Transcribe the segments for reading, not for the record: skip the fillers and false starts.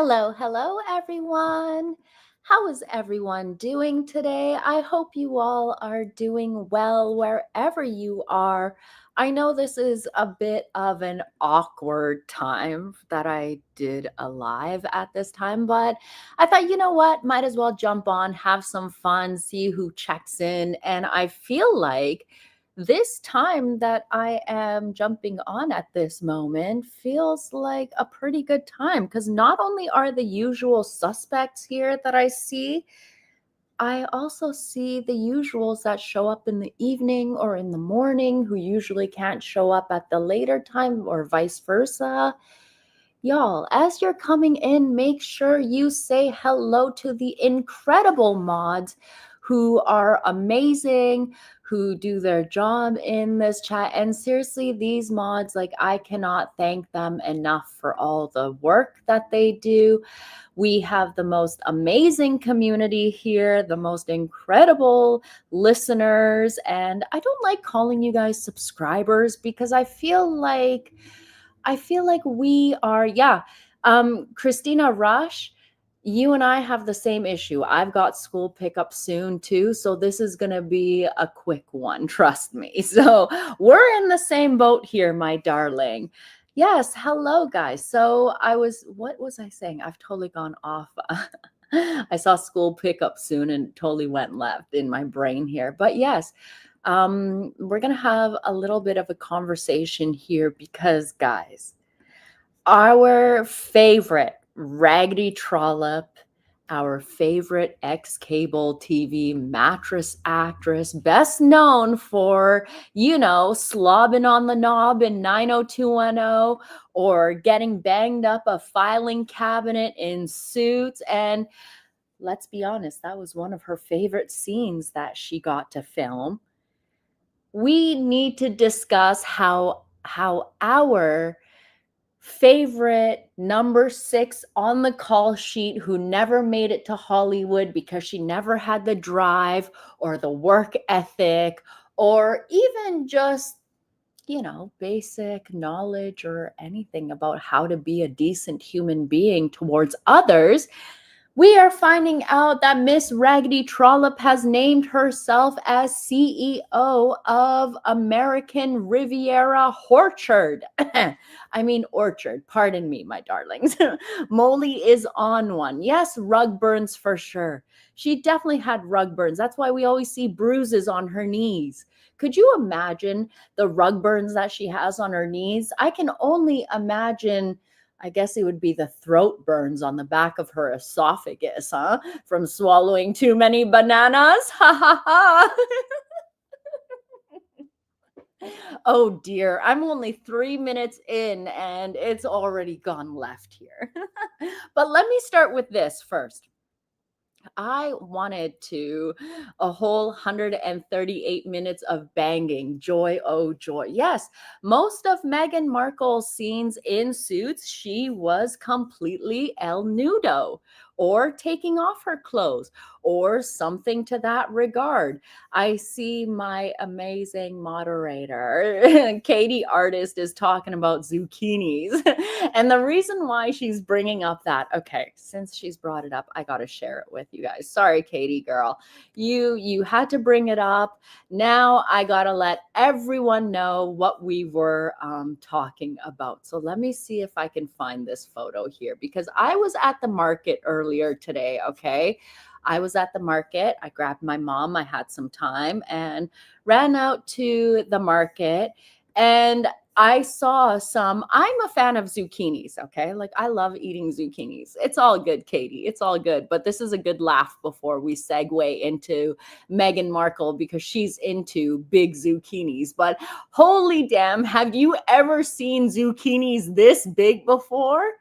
Hello, everyone. How is everyone doing today? I hope you all are doing well wherever you are. I know this is a bit of an awkward time that I did a live at this time, but I thought, you know what? Might as well jump on, have some fun, see who checks in. And I feel like this time that I am jumping on at this moment feels like a pretty good time because not only are the usual suspects here that I see, I also see the usuals that show up in the evening or in the morning who usually can't show up at the later time or vice versa. Y'all, as you're coming in, make sure you say hello to the incredible mods who are amazing, who do their job in this chat. And seriously, these mods, like, I cannot thank them enough for all the work that they do. We have the most amazing community here, the most incredible listeners. And I don't like calling you guys subscribers because I feel like we are, yeah. Christina Rush, you and I have the same issue. I've got school pickup soon too, so this is going to be a quick one, trust me. So we're in the same boat here, my darling. Yes, hello guys. What was I saying? I've totally gone off. I saw school pickup soon and totally went left in my brain here. But yes, we're going to have a little bit of a conversation here because, guys, our favorite Raggedy Trollop, our favorite ex-cable TV mattress actress, best known for, slobbing on the knob in 90210 or getting banged up a filing cabinet in Suits. And let's be honest, that was one of her favorite scenes that she got to film. We need to discuss how our favorite number 6 on the call sheet who never made it to Hollywood because she never had the drive or the work ethic or even just, basic knowledge or anything about how to be a decent human being towards others. We are finding out that Miss Raggedy Trollop has named herself as CEO of American Riviera Orchard. Orchard. Pardon me, my darlings. Molly is on one. Yes, rug burns for sure. She definitely had rug burns. That's why we always see bruises on her knees. Could you imagine the rug burns that she has on her knees? I can only imagine. I guess it would be the throat burns on the back of her esophagus, huh? From swallowing too many bananas. Ha ha ha. Oh dear, I'm only 3 minutes in and it's already gone left here. But let me start with this first. I wanted to a whole 138 minutes of banging. Joy, oh joy. Yes, most of Meghan Markle's scenes in Suits, she was completely el nudo or taking off her clothes or something to that regard. I see my amazing moderator, Katie Artist, is talking about zucchinis. And the reason why she's bringing up that, okay, since she's brought it up, I got to share it with you guys. Sorry, Katie girl. You had to bring it up. Now I got to let everyone know what we were talking about. So let me see if I can find this photo here because I was at the market earlier today, okay? I was at the market. I grabbed my mom. I had some time and ran out to the market and I saw I'm a fan of zucchinis, okay? Like I love eating zucchinis. It's all good, Katie. It's all good. But this is a good laugh before we segue into Meghan Markle because she's into big zucchinis. But holy damn, have you ever seen zucchinis this big before?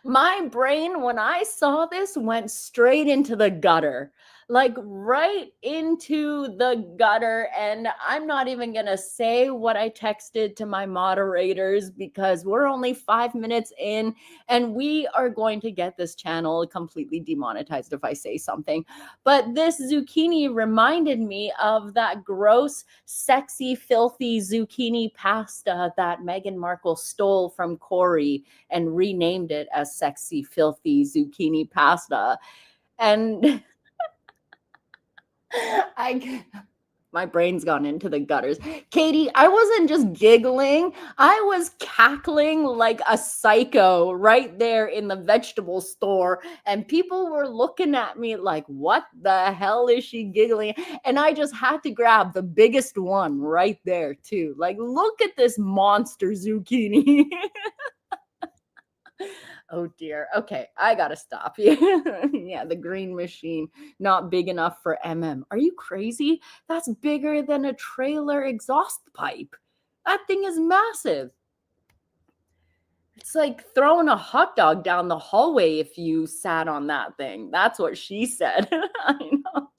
My brain, when I saw this, went straight into the gutter. like right into the gutter. And I'm not even going to say what I texted to my moderators because we're only 5 minutes in and we are going to get this channel completely demonetized if I say something. But this zucchini reminded me of that gross, sexy, filthy zucchini pasta that Meghan Markle stole from Corey and renamed it as sexy, filthy zucchini pasta. And I my brain's gone into the gutters. Katie, I wasn't just giggling. I was cackling like a psycho right there in the vegetable store. And people were looking at me like, what the hell is she giggling? And I just had to grab the biggest one right there, too. Like, look at this monster zucchini. Oh dear. Okay, I gotta stop you. Yeah, the green machine, not big enough for Are you crazy? That's bigger than a trailer exhaust pipe. That thing is massive. It's like throwing a hot dog down the hallway if you sat on that thing. That's what she said. I know.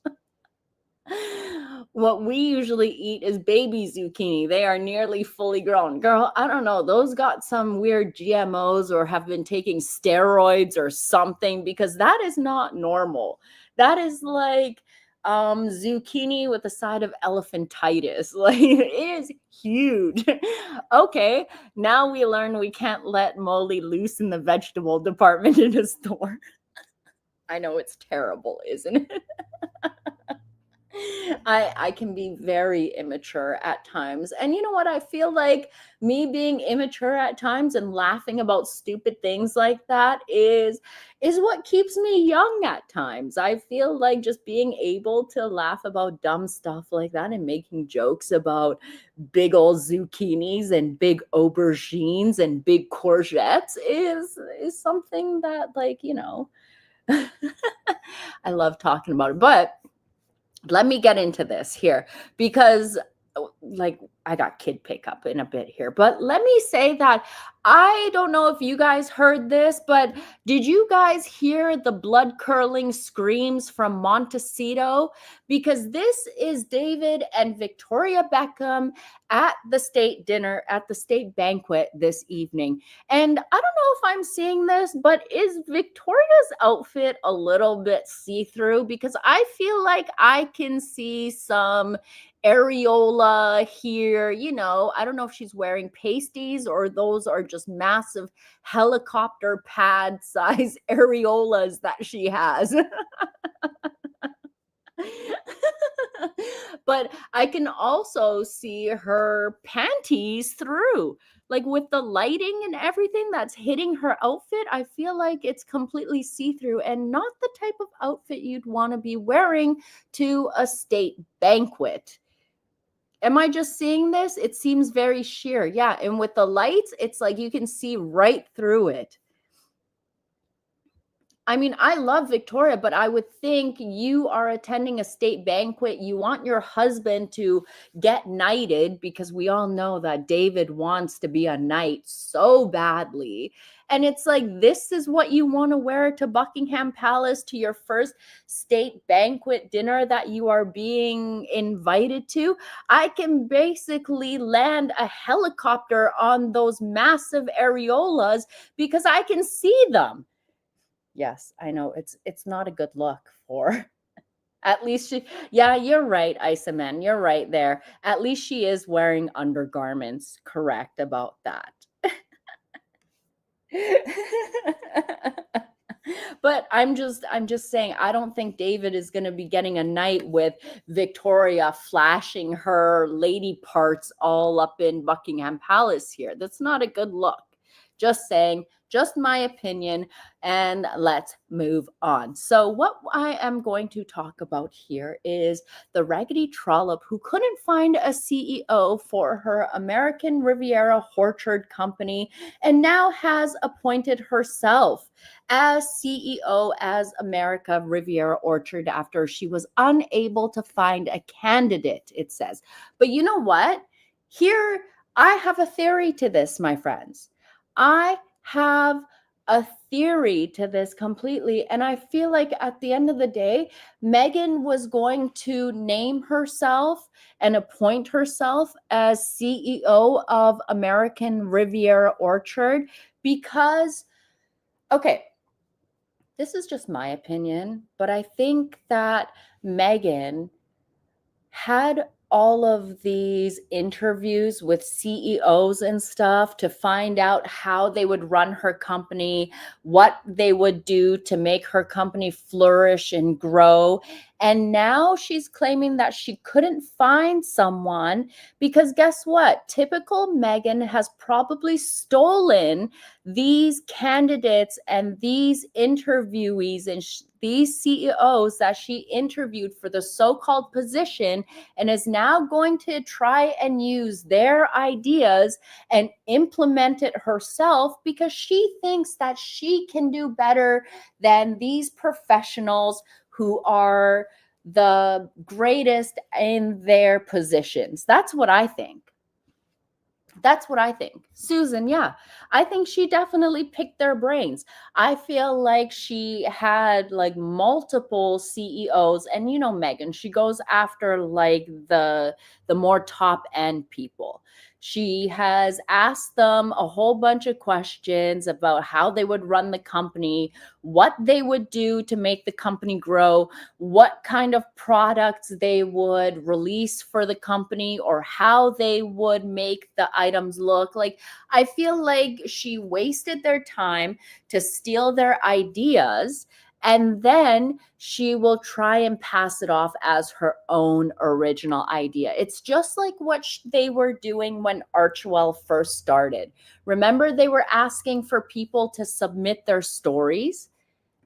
What we usually eat is baby zucchini. They are nearly fully grown. Girl, I don't know. Those got some weird GMOs or have been taking steroids or something because that is not normal. That is like zucchini with a side of elephantitis. Like it is huge. Okay, now we learn we can't let Molly loose in the vegetable department in a store. I know it's terrible, isn't it? I can be very immature at times. And you know what? I feel like me being immature at times and laughing about stupid things like that is what keeps me young at times. I feel like just being able to laugh about dumb stuff like that and making jokes about big old zucchinis and big aubergines and big courgettes is something that I love talking about it. But let me get into this here because like I got kid pickup in a bit here, but let me say that I don't know if you guys heard this, but did you guys hear the blood curdling screams from Montecito? Because this is David and Victoria Beckham at the state dinner, at the state banquet this evening. And I don't know if I'm seeing this, but is Victoria's outfit a little bit see-through? Because I feel like I can see some areola here. I don't know if she's wearing pasties or those are just massive helicopter pad size areolas that she has. But I can also see her panties through. Like with the lighting and everything that's hitting her outfit, I feel like it's completely see through and not the type of outfit you'd want to be wearing to a state banquet. Am I just seeing this? It seems very sheer. Yeah. And with the lights, it's like you can see right through it. I mean, I love Victoria, but I would think you are attending a state banquet. You want your husband to get knighted because we all know that David wants to be a knight so badly. And it's like, this is what you want to wear to Buckingham Palace to your first state banquet dinner that you are being invited to. I can basically land a helicopter on those massive areolas because I can see them. Yes, I know it's not a good look for at least she yeah, you're right, Isaman. You're right there. At least she is wearing undergarments. Correct about that. But I'm just saying I don't think David is going to be getting a night with Victoria flashing her lady parts all up in Buckingham Palace here. That's not a good look. Just saying, just my opinion, and let's move on. So, what I am going to talk about here is the raggedy trollop who couldn't find a CEO for her American Riviera Orchard company and now has appointed herself as CEO as America Riviera Orchard after she was unable to find a candidate, it says. But you know what? Here, I have a theory to this, my friends. I have a theory to this completely. And I feel like at the end of the day, Meghan was going to name herself and appoint herself as CEO of American Riviera Orchard because, okay, this is just my opinion, but I think that Meghan had all of these interviews with CEOs and stuff to find out how they would run her company, what they would do to make her company flourish and grow. And now she's claiming that she couldn't find someone because guess what? Typical Meghan has probably stolen these candidates and these interviewees and these CEOs that she interviewed for the so-called position and is now going to try and use their ideas and implement it herself because she thinks that she can do better than these professionals who are the greatest in their positions. That's what I think. That's what I think. Susan, yeah, I think she definitely picked their brains. I feel like she had like multiple CEOs and you know Meghan, she goes after like the more top end people. She has asked them a whole bunch of questions about how they would run the company, what they would do to make the company grow, what kind of products they would release for the company or how they would make the items look. Like, I feel like she wasted their time to steal their ideas and then she will try and pass it off as her own original idea. It's just like what they were doing when Archewell first started. Remember, they were asking for people to submit their stories.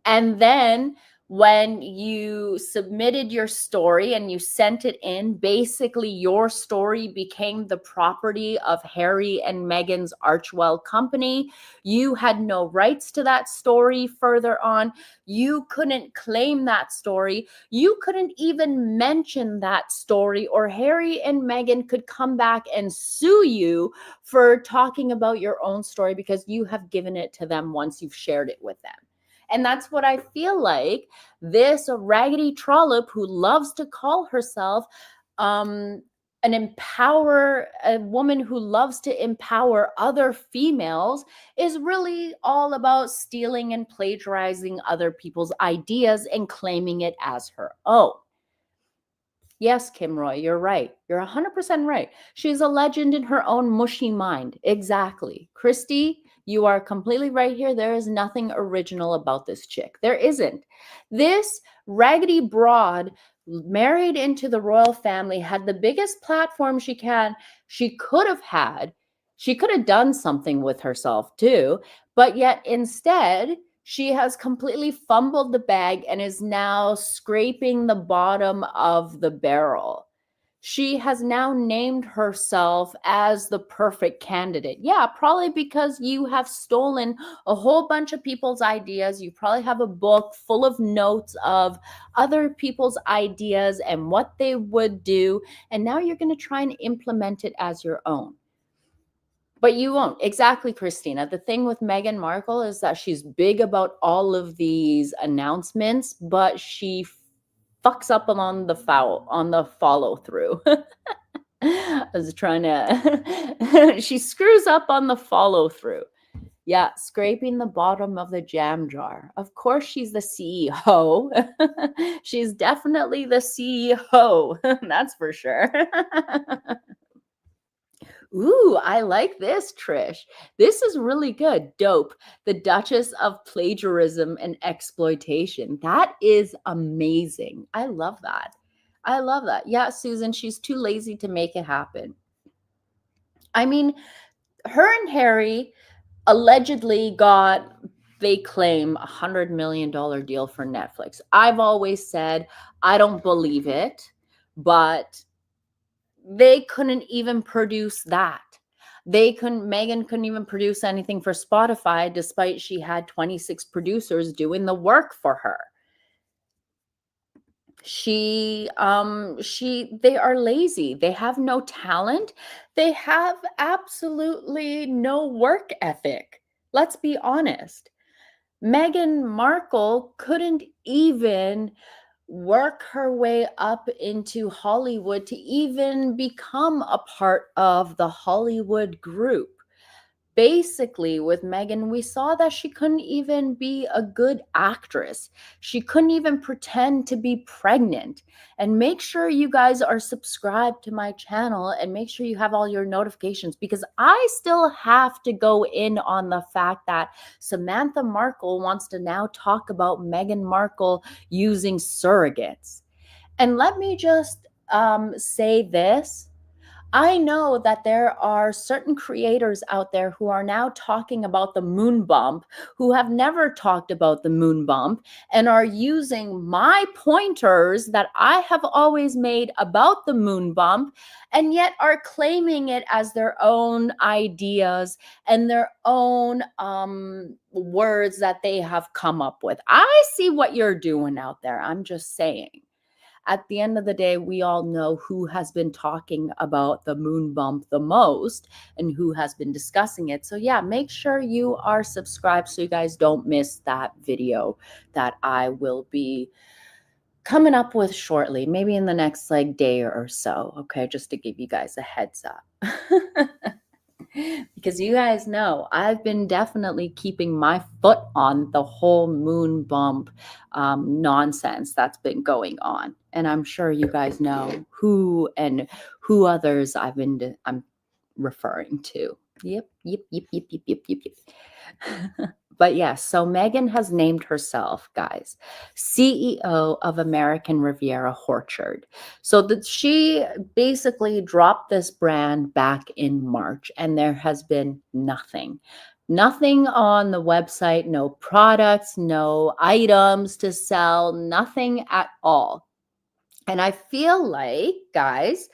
And then when you submitted your story and you sent it in, basically your story became the property of Harry and Meghan's Archewell company. You had no rights to that story further on. You couldn't claim that story. You couldn't even mention that story, or Harry and Meghan could come back and sue you for talking about your own story because you have given it to them once you've shared it with them. And that's what I feel like this raggedy trollop who loves to call herself an a woman who loves to empower other females is really all about stealing and plagiarizing other people's ideas and claiming it as her own. Yes, Kim Roy, you're right. You're 100% right. She's a legend in her own mushy mind. Exactly. Christy, you are completely right here. There is nothing original about this chick. There isn't. This raggedy broad married into the royal family had the biggest platform she could have had. She could have done something with herself too, but yet instead she has completely fumbled the bag and is now scraping the bottom of the barrel. She has now named herself as the perfect candidate. Yeah, probably because you have stolen a whole bunch of people's ideas. You probably have a book full of notes of other people's ideas and what they would do. And now you're going to try and implement it as your own. But you won't. Exactly, Christina. The thing with Meghan Markle is that she's big about all of these announcements, but she fucks up on the follow through. I was trying to she screws up on the follow through. Yeah, scraping the bottom of the jam jar. Of course she's the CEO. She's definitely the CEO. That's for sure. Ooh, I like this, Trish. This is really good. Dope. The Duchess of Plagiarism and Exploitation. That is amazing. I love that. I love that. Yeah, Susan, she's too lazy to make it happen. I mean, her and Harry allegedly got, they claim, $100 million deal for Netflix. I've always said I don't believe it, but they couldn't even produce that. Meghan couldn't even produce anything for Spotify, despite she had 26 producers doing the work for her. They are lazy. They have no talent. They have absolutely no work ethic. Let's be honest. Meghan Markle couldn't even work her way up into Hollywood to even become a part of the Hollywood group. Basically, with Meghan, we saw that she couldn't even be a good actress. She couldn't even pretend to be pregnant. And make sure you guys are subscribed to my channel and make sure you have all your notifications, because I still have to go in on the fact that Samantha Markle wants to now talk about Meghan Markle using surrogates. And let me just say this. I know that there are certain creators out there who are now talking about the moon bump, who have never talked about the moon bump, and are using my pointers that I have always made about the moon bump, and yet are claiming it as their own ideas and their own words that they have come up with. I see what you're doing out there. I'm just saying. At the end of the day, we all know who has been talking about the moon bump the most and who has been discussing it. So yeah, make sure you are subscribed so you guys don't miss that video that I will be coming up with shortly, maybe in the next like day or so. Okay, just to give you guys a heads up. Because you guys know I've been definitely keeping my foot on the whole moon bump nonsense that's been going on, and I'm sure you guys know who others I'm referring to. Yep. But yes, so Meghan has named herself, guys, CEO of American Riviera Orchard. So that she basically dropped this brand back in March, and there has been nothing on the website, no products, no items to sell, nothing at all. And I feel like, guys,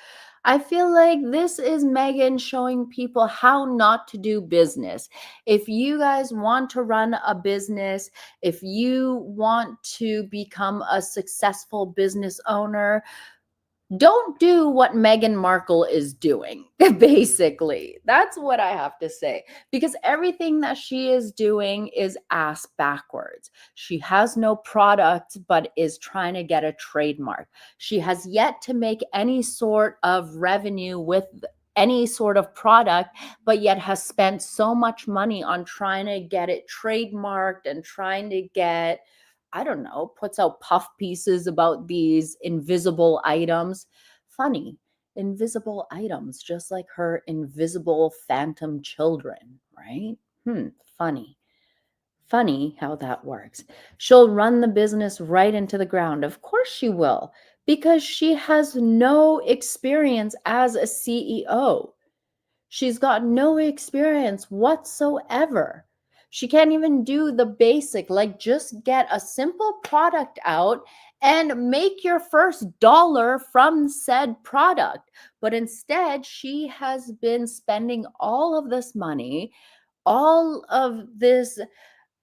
I feel like this is Meghan showing people how not to do business. If you guys want to run a business, if you want to become a successful business owner, don't do what Meghan Markle is doing, basically. That's what I have to say. Because everything that she is doing is ass backwards. She has no product, but is trying to get a trademark. She has yet to make any sort of revenue with any sort of product, but yet has spent so much money on trying to get it trademarked and trying to get, I don't know, puts out puff pieces about these invisible items. Funny, invisible items, just like her invisible phantom children, right? Funny. Funny how that works. She'll run the business right into the ground. Of course she will, because she has no experience as a CEO. She's got no experience whatsoever. She can't even do the basic, like just get a simple product out and make your first dollar from said product. But instead, she has been spending all of this money, all of this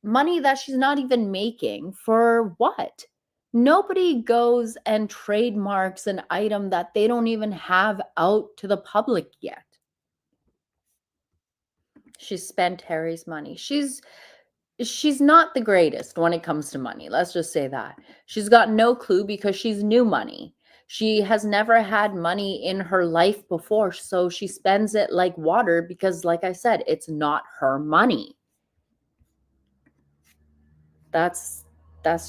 money that she's not even making for what? Nobody goes and trademarks an item that they don't even have out to the public yet. She spent Harry's money. She's not the greatest when it comes to money. Let's just say that. She's got no clue because she's new money. She has never had money in her life before, so she spends it like water because, like I said, it's not her money. That's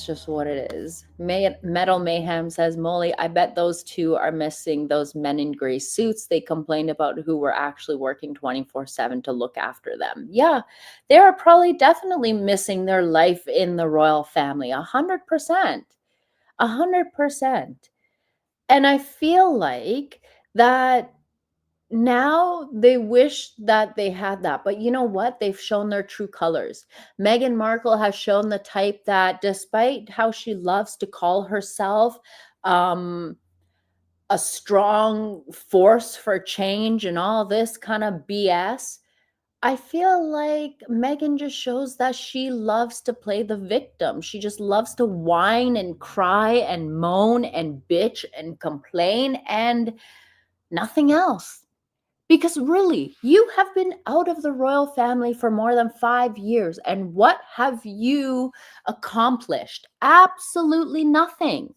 just what it is. Metal Mayhem says, Molly, I bet those two are missing those men in gray suits they complained about who were actually working 24/7 to look after them. Yeah, they are probably definitely missing their life in the royal family. 100%. 100%. And I feel like that now they wish that they had that, but you know what? They've shown their true colors. Meghan Markle has shown the type that, despite how she loves to call herself um, a strong force for change and all this kind of BS, I feel like Meghan just shows that she loves to play the victim. She just loves to whine and cry and moan and bitch and complain and nothing else. Because really, you have been out of the royal family for more than 5 years. And what have you accomplished? Absolutely nothing.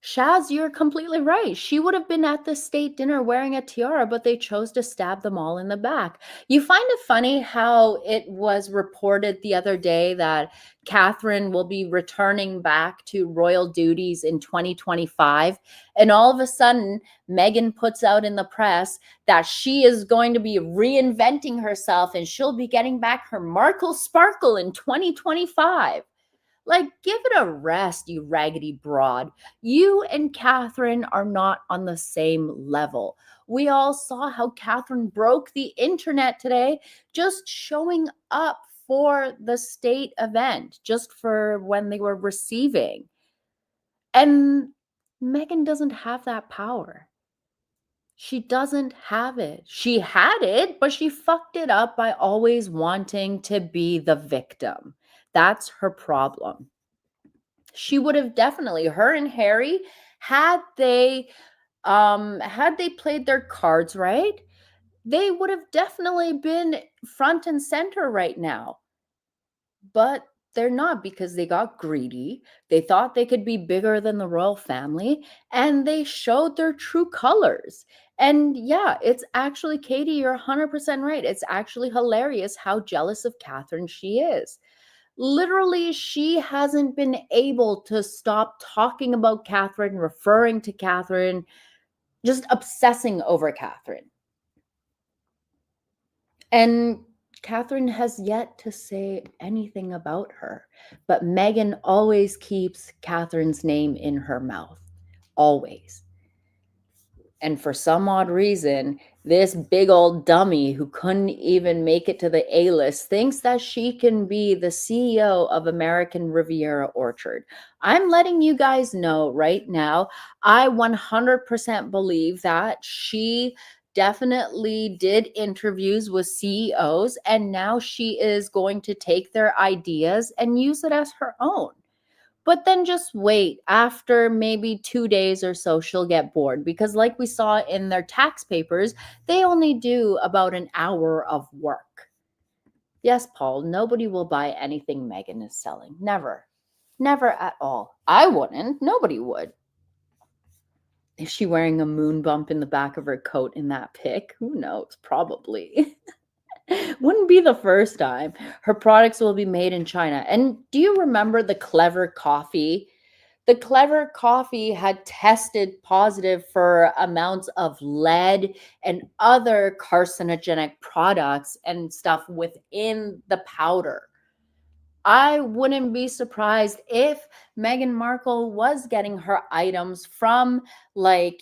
Shaz, you're completely right. She would have been at the state dinner wearing a tiara, but they chose to stab them all in the back. You find it funny how it was reported the other day that Catherine will be returning back to royal duties in 2025. And all of a sudden, Meghan puts out in the press that she is going to be reinventing herself and she'll be getting back her Markle Sparkle in 2025. Like, give it a rest, you raggedy broad. You and Catherine are not on the same level. We all saw how Catherine broke the internet today just showing up for the state event, just for when they were receiving. And Meghan doesn't have that power. She doesn't have it. She had it, but she fucked it up by always wanting to be the victim. That's her problem. She would have definitely, her and Harry, had they played their cards right, they would have definitely been front and center right now. But they're not, because they got greedy. They thought they could be bigger than the royal family, and they showed their true colors. And yeah, it's actually, Katie, you're 100% right. It's actually hilarious how jealous of Catherine she is. Literally, she hasn't been able to stop talking about Catherine, referring to Catherine, just obsessing over Catherine. And Catherine has yet to say anything about her. But Meghan always keeps Catherine's name in her mouth. Always. And for some odd reason, this big old dummy who couldn't even make it to the A-list thinks that she can be the CEO of American Riviera Orchard. I'm letting you guys know right now, I 100% believe that she definitely did interviews with CEOs, and now she is going to take their ideas and use it as her own. But then just wait. After maybe 2 days or so, she'll get bored, because like we saw in their tax papers, they only do about an hour of work. Yes, Paul, nobody will buy anything Meghan is selling. Never. Never at all. I wouldn't. Nobody would. Is she wearing a moon bump in the back of her coat in that pic? Who knows? Probably. Wouldn't be the first time. Her products will be made in China. And do you remember the Clever coffee? The Clever coffee had tested positive for amounts of lead and other carcinogenic products and stuff within the powder. I wouldn't be surprised if Meghan Markle was getting her items from, like,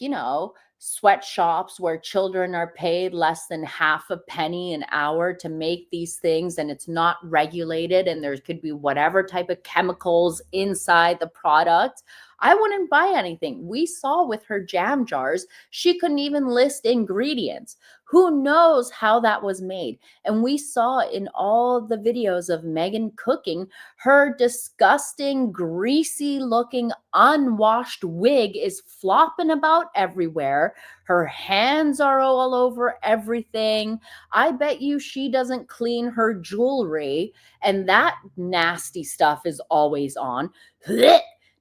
sweatshops where children are paid less than half a penny an hour to make these things, and it's not regulated, and there could be whatever type of chemicals inside the product. I wouldn't buy anything. We saw with her jam jars, she couldn't even list ingredients. Who knows how that was made? And we saw in all the videos of Meghan cooking, her disgusting, greasy looking, unwashed wig is flopping about everywhere. Her hands are all over everything. I bet you she doesn't clean her jewelry, and that nasty stuff is always on.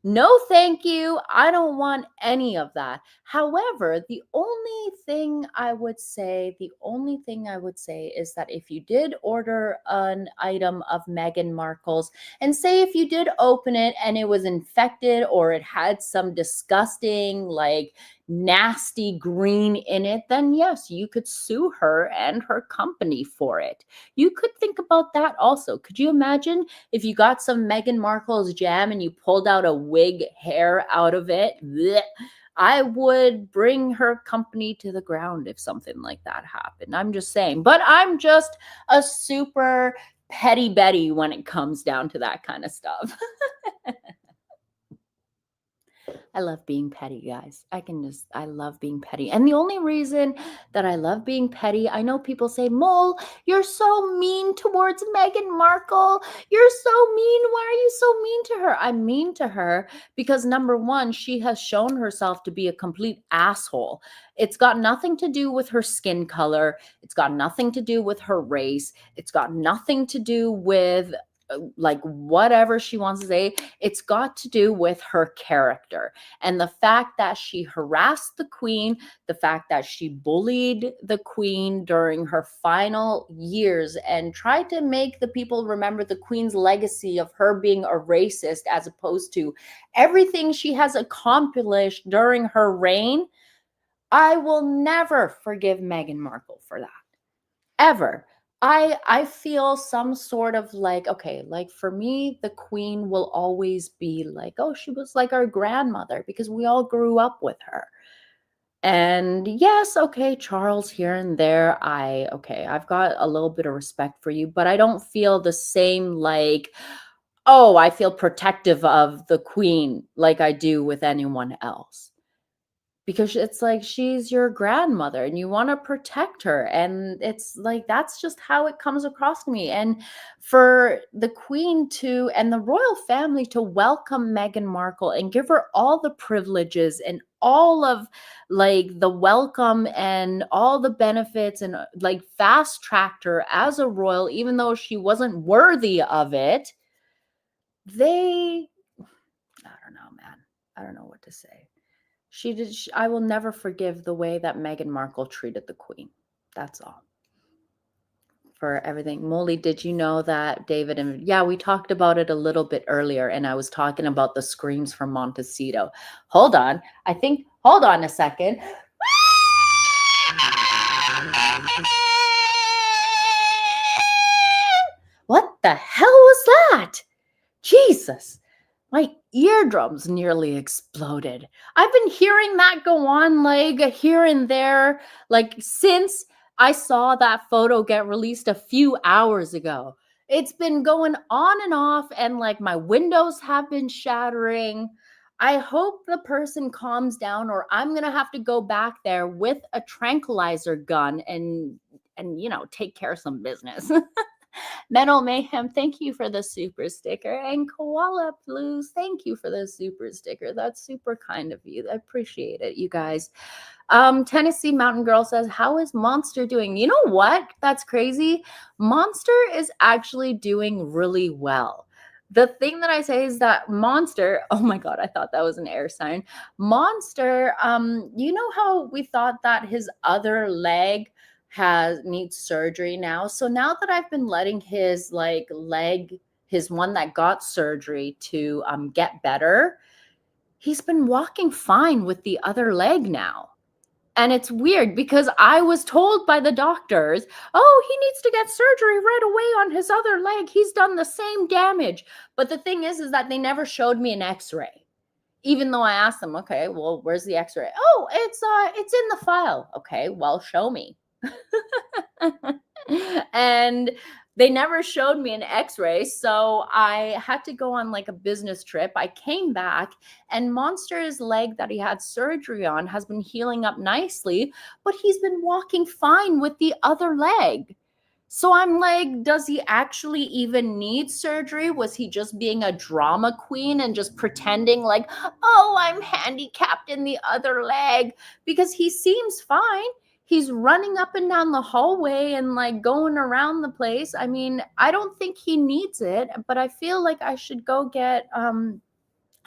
No, thank you. I don't want any of that. However, the only thing I would say is that if you did order an item of Meghan Markle's, and say if you did open it and it was infected, or it had some disgusting, like, nasty green in it, then yes, you could sue her and her company for it. You could think about that also. Could you imagine if you got some Meghan Markle's jam and you pulled out a wig hair out of it? Blech. I would bring her company to the ground if something like that happened. I'm just saying. But I'm just a super petty Betty when it comes down to that kind of stuff. I love being petty, guys. I love being petty. And the only reason that I love being petty, I know people say, Mole, you're so mean towards Meghan Markle. You're so mean. Why are you so mean to her? I'm mean to her because number one, she has shown herself to be a complete asshole. It's got nothing to do with her skin color. It's got nothing to do with her race. It's got nothing to do with like whatever she wants to say. It's got to do with her character and the fact that she harassed the queen, the fact that she bullied the queen during her final years and tried to make the people remember the queen's legacy of her being a racist as opposed to everything she has accomplished during her reign. I will never forgive Meghan Markle for that. Ever. I feel some sort of like, okay, like for me, the queen will always be like, oh, she was like our grandmother because we all grew up with her. And yes, okay, Charles here and there, I've got a little bit of respect for you, but I don't feel the same like, oh, I feel protective of the queen like I do with anyone else. Because it's like she's your grandmother and you want to protect her. And it's like that's just how it comes across to me. And for the queen to and the royal family to welcome Meghan Markle and give her all the privileges and all of like the welcome and all the benefits and like fast tracked her as a royal, even though she wasn't worthy of it, I don't know, man. I don't know what to say. I will never forgive the way that Meghan Markle treated the queen. That's all. For everything. Molly, did you know that David and yeah, we talked about it a little bit earlier, and I was talking about the screams from Montecito. Hold on. Hold on a second. What the hell was that? Jesus. My eardrums nearly exploded. I've been hearing that go on like here and there, like since I saw that photo get released a few hours ago. It's been going on and off, and like my windows have been shattering. I hope the person calms down, or I'm gonna have to go back there with a tranquilizer gun and take care of some business. Metal Mayhem, thank you for the super sticker. And Koala Blues, thank you for the super sticker. That's super kind of you. I appreciate it, you guys. Tennessee Mountain Girl says, how is Monster doing? You know what? That's crazy. Monster is actually doing really well. The thing that I say is that Monster, oh my God, I thought that was an air sign. Monster, you know how we thought that his other leg needs surgery now. So now that I've been letting his leg, his one that got surgery to get better, he's been walking fine with the other leg now. And it's weird because I was told by the doctors, oh, he needs to get surgery right away on his other leg. He's done the same damage. But the thing is that they never showed me an x-ray. Even though I asked them, okay, well, where's the x-ray? Oh, it's in the file. Okay, well, show me. And they never showed me an x-ray, so I had to go on like a business trip. I came back and Monster's leg that he had surgery on has been healing up nicely, but he's been walking fine with the other leg. So I'm like, does he actually even need surgery? Was he just being a drama queen and just pretending like, oh, I'm handicapped in the other leg? Because he seems fine. He's running up and down the hallway and like going around the place. I mean, I don't think he needs it, but I feel like I should go get a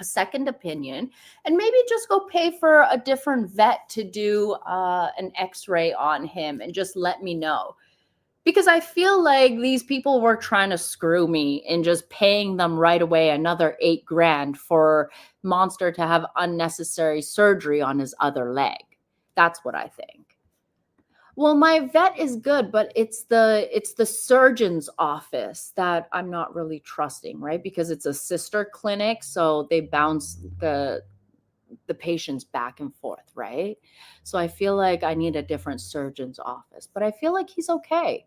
second opinion and maybe just go pay for a different vet to do an x-ray on him and just let me know. Because I feel like these people were trying to screw me in just paying them right away another $8,000 for Monster to have unnecessary surgery on his other leg. That's what I think. Well, my vet is good, but it's the surgeon's office that I'm not really trusting, right? Because it's a sister clinic, so they bounce the patients back and forth, right? So I feel like I need a different surgeon's office, but I feel like he's okay.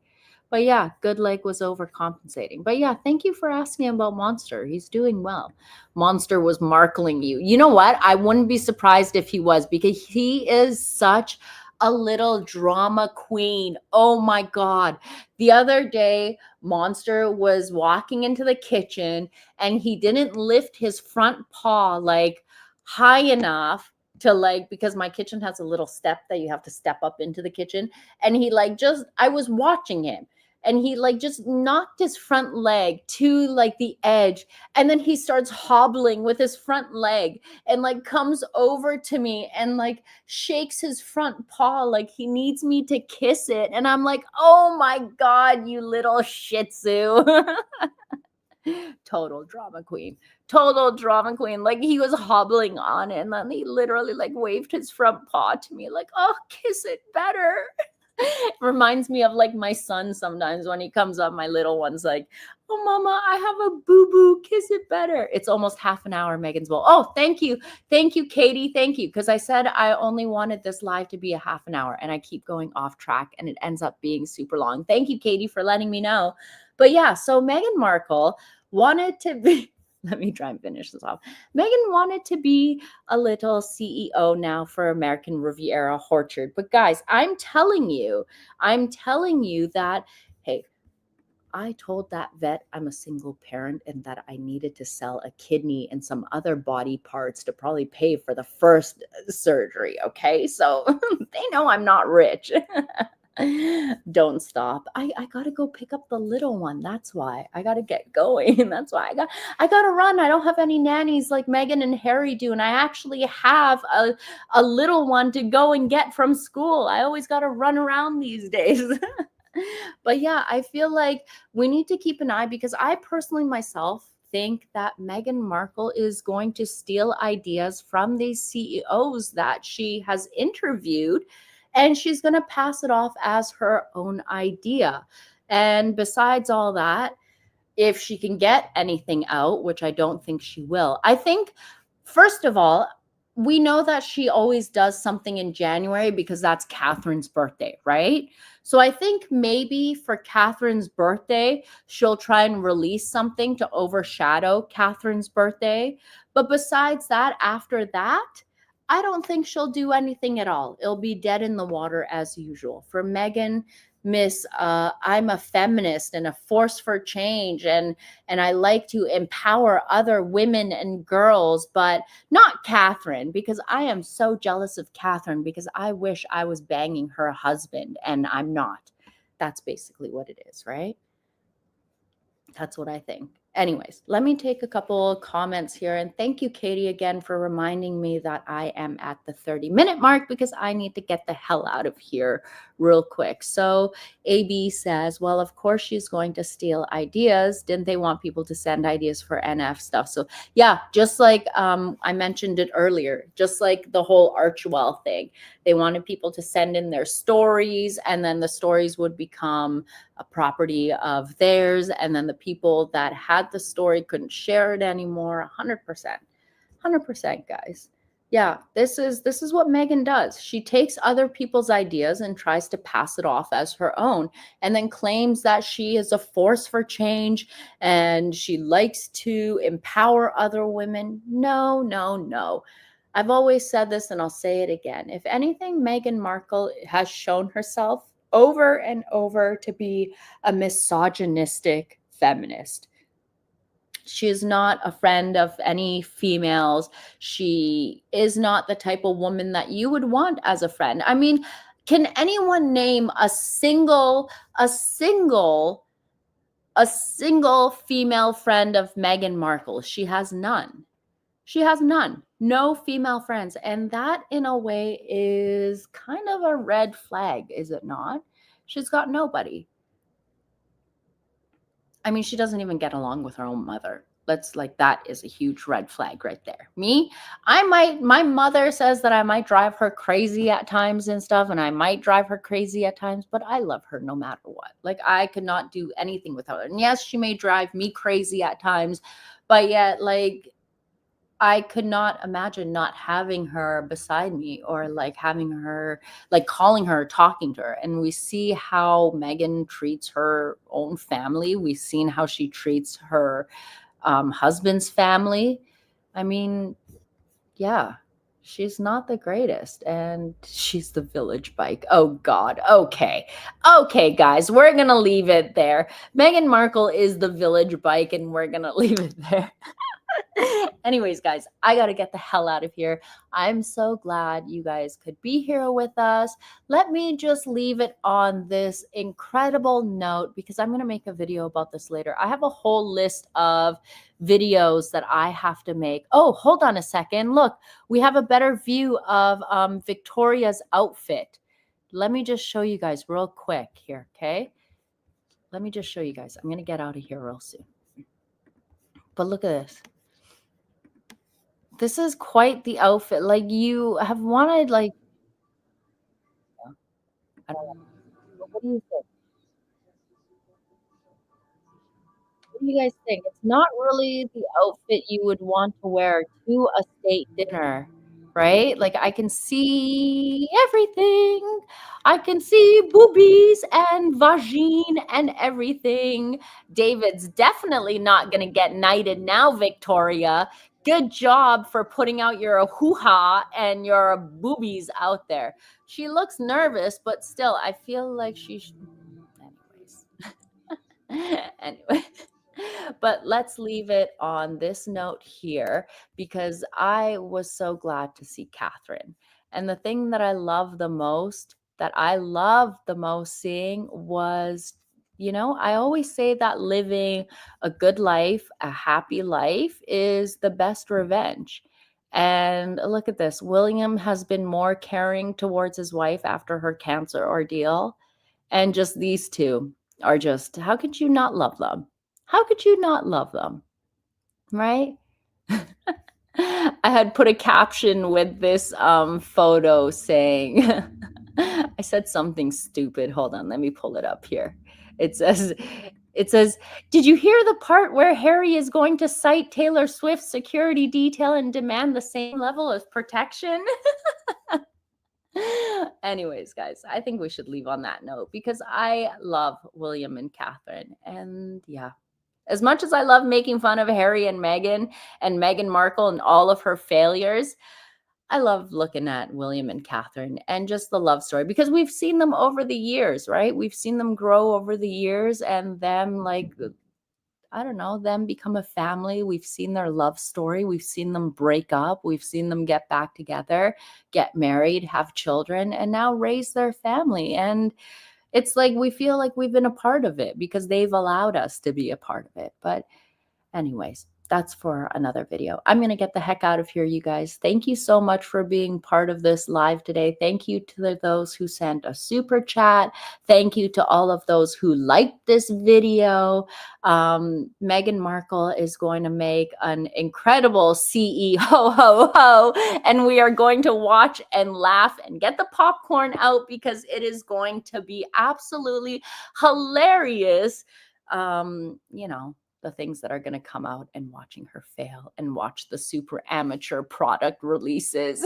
But yeah, good leg was overcompensating. But yeah, thank you for asking about Monster. He's doing well. Monster was markling you. You know what? I wouldn't be surprised if he was, because he is such a little drama queen. Oh my God. The other day, Monster was walking into the kitchen and he didn't lift his front paw like high enough to like, because my kitchen has a little step that you have to step up into the kitchen. And he like just, I was watching him and he like just knocked his front leg to like the edge, and then he starts hobbling with his front leg and like comes over to me and like shakes his front paw like he needs me to kiss it. And I'm like, oh my God, you little shih tzu. Total drama queen. Total drama queen. Like he was hobbling on it and then he literally like waved his front paw to me like, oh, kiss it better. It reminds me of like my son sometimes when he comes up, my little one's like, oh mama, I have a boo-boo, kiss it better. It's almost half an hour, MeghansMole. Oh, thank you, Katie, thank you, because I said I only wanted this live to be a half an hour and I keep going off track and it ends up being super long. Thank you, Katie, for letting me know. But yeah, so Meghan Markle wanted to be let me try and finish this off. Meghan wanted to be a little CEO now for American Riviera Orchard. But guys, I'm telling you that, hey, I told that vet I'm a single parent and that I needed to sell a kidney and some other body parts to probably pay for the first surgery. Okay. So they know I'm not rich. Don't stop. I gotta go pick up the little one. That's why I gotta get going. That's why I gotta run. I don't have any nannies like Meghan and Harry do, and I actually have a little one to go and get from school. I always gotta run around these days. But yeah, I feel like we need to keep an eye, because I personally myself think that Meghan Markle is going to steal ideas from these CEOs that she has interviewed, and she's going to pass it off as her own idea. And besides all that, if she can get anything out, which I don't think she will, I think, first of all, we know that she always does something in January because that's Catherine's birthday, right? So I think maybe for Catherine's birthday, she'll try and release something to overshadow Catherine's birthday. But besides that, after that, I don't think she'll do anything at all. It'll be dead in the water as usual. For Meghan, Miss, I'm a feminist and a force for change, and I like to empower other women and girls, but not Catherine, because I am so jealous of Catherine because I wish I was banging her husband and I'm not. That's basically what it is, right? That's what I think. Anyways, let me take a couple comments here. And thank you, Katie, again for reminding me that I am at the 30-minute mark because I need to get the hell out of here real quick. So AB says, well, of course she's going to steal ideas. Didn't they want people to send ideas for NF stuff? So yeah, just like I mentioned it earlier, just like the whole Archewell thing. They wanted people to send in their stories, and then the stories would become a property of theirs, and then the people that had the story couldn't share it anymore. 100%, guys. Yeah, this is what Meghan does. She takes other people's ideas and tries to pass it off as her own, and then claims that she is a force for change and she likes to empower other women. No. I've always said this and I'll say it again. If anything, Meghan Markle has shown herself over and over to be a misogynistic feminist. She is not a friend of any females. She is not the type of woman that you would want as a friend. I mean, can anyone name a single female friend of Meghan Markle? She has none. She has none. No female friends. And that, in a way, is kind of a red flag, is it not? She's got nobody. I mean, she doesn't even get along with her own mother. That is a huge red flag right there. Me, my mother says that I might drive her crazy at times and stuff, and I might drive her crazy at times, but I love her no matter what. Like, I could not do anything without her. And yes, she may drive me crazy at times, but yet, like, I could not imagine not having her beside me, or like having her, like calling her, talking to her. And we see how Meghan treats her own family. We've seen how she treats her husband's family. I mean, yeah, she's not the greatest. And she's the village bike. Oh, God. Okay. Okay, guys, we're going to leave it there. Meghan Markle is the village bike, and we're going to leave it there. Anyways, guys, I got to get the hell out of here. I'm so glad you guys could be here with us. Let me just leave it on this incredible note, because I'm going to make a video about this later. I have a whole list of videos that I have to make. Oh, hold on a second. Look, we have a better view of Victoria's outfit. Let me just show you guys real quick here, okay? Let me just show you guys. I'm going to get out of here real soon. But look at this. This is quite the outfit. Like, you have wanted, like, I don't know. What do you think? What do you guys think? It's not really the outfit you would want to wear to a state dinner, right? Like, I can see everything. I can see boobies and vagine and everything. David's definitely not going to get knighted now, Victoria. Good job for putting out your hoo-ha and your boobies out there. She looks nervous, but still, I feel like she should. Anyways. Anyway. But let's leave it on this note here, because I was so glad to see Catherine. And the thing that I loved the most seeing was, I always say that living a good life, a happy life, is the best revenge. And look at this. William has been more caring towards his wife after her cancer ordeal. And just these two are just, how could you not love them? How could you not love them? Right? I had put a caption with this photo saying, I said something stupid. Hold on, let me pull it up here. It says, did you hear the part where Harry is going to cite Taylor Swift's security detail and demand the same level of protection? Anyways, guys, I think we should leave on that note, because I love William and Catherine. And yeah, as much as I love making fun of Harry and Meghan Markle and all of her failures, I love looking at William and Catherine and just the love story, because we've seen them over the years, right? We've seen them grow over the years, and them, like, I don't know, them become a family. We've seen their love story. We've seen them break up. We've seen them get back together, get married, have children, and now raise their family. And it's like we feel like we've been a part of it because they've allowed us to be a part of it. But anyways, that's for another video. I'm going to get the heck out of here, you guys. Thank you so much for being part of this live today. Thank you to those who sent a super chat. Thank you to all of those who liked this video. Meghan Markle is going to make an incredible CEO, ho, ho, and we are going to watch and laugh and get the popcorn out, because it is going to be absolutely hilarious. The things that are going to come out, and watching her fail and watch the super amateur product releases.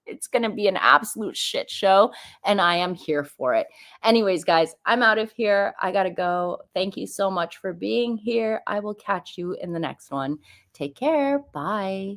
It's going to be an absolute shit show, and I am here for it. Anyways, guys, I'm out of here. I got to go. Thank you so much for being here. I will catch you in the next one. Take care. Bye.